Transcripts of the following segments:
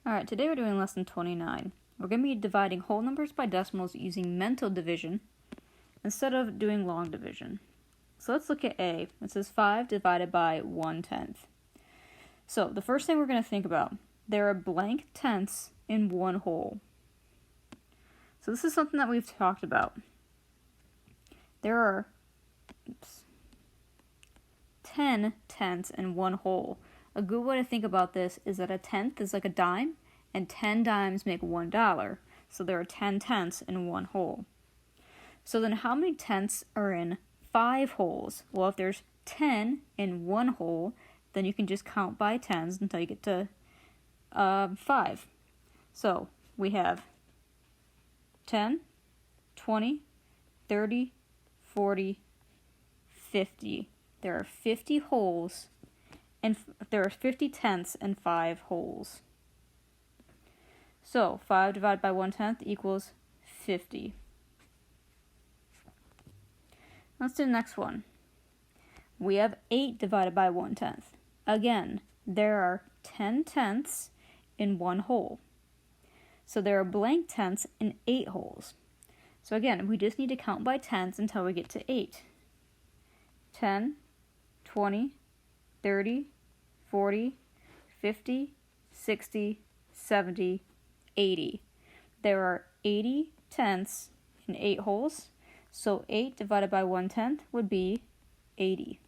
Alright, today we're doing lesson 29. We're going to be dividing whole numbers by decimals using mental division instead of doing long division. So let's look at A. It says 5 divided by 1/10. So the first thing we're going to think about, there are blank tenths in one whole. So this is something that we've talked about. There are 10 tenths in one whole. A good way to think about this is that a tenth is like a dime, and 10 dimes make $1. So there are 10 tenths in one whole. So then how many tenths are in 5 wholes? Well, if there's 10 in one whole, then you can just count by tens until you get to 5. So we have 10, 20, 30, 40, 50. There are 50 wholes, and there are 50 tenths in 5 wholes. So 5 divided by 1/10 equals 50. Let's do the next one. We have 8 divided by 1/10. Again, there are 10 tenths in one whole. So there are blank tenths in 8 wholes. So again, we just need to count by tens until we get to 8. 10, 20, 30, 40, 50, 60, 70, 80. There are 80 tenths in 8 wholes, so 8 divided by 1/10 would be 80.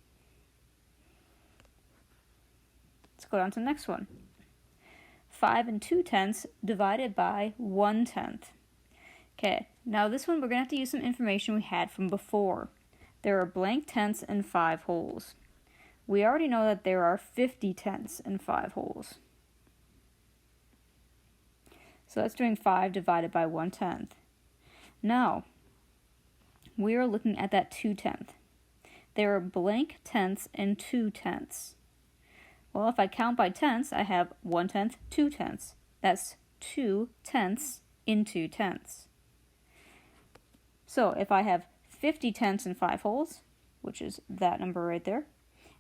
Let's go down to the next one. 5 2/10 divided by 1/10. Okay, now this one we're going to have to use some information we had from before. There are blank tenths in 5 wholes. We already know that there are 50 tenths in 5 wholes. So that's doing 5 divided by 1/10. Now, we are looking at that 2/10. There are blank tenths in 2/10. Well, if I count by tenths, I have 1/10, 2/10. That's 2 tenths in 2/10. So if I have 50 tenths in 5 wholes, which is that number right there,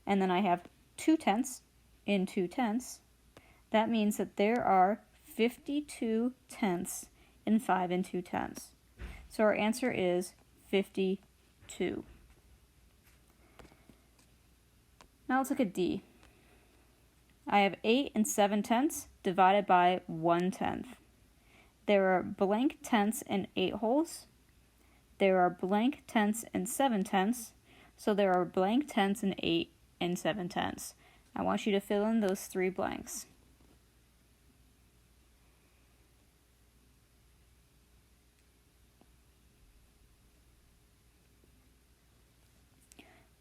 and then I have 2 tenths in 2/10, that means that there are 52 tenths in 5 2/10. So our answer is 52. Now let's look at D. I have 8 7/10 divided by 1/10. There are blank tenths in 8 wholes. There are blank tenths in 7/10. So there are blank tenths in 8 7/10. I want you to fill in those 3 blanks.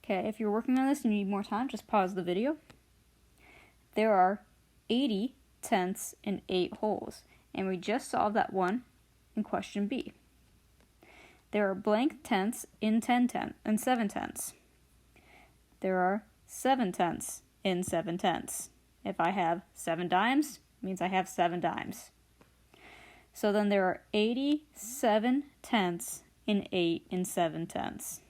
Okay, if you're working on this and you need more time, just pause the video. There are 80 tenths in 8 wholes, and we just solved that one in question B. There are blank tenths in 7/10. There are 7 tenths in 7/10. If I have 7 dimes, it means I have 7 dimes. So then there are 87 tenths in 8 7/10.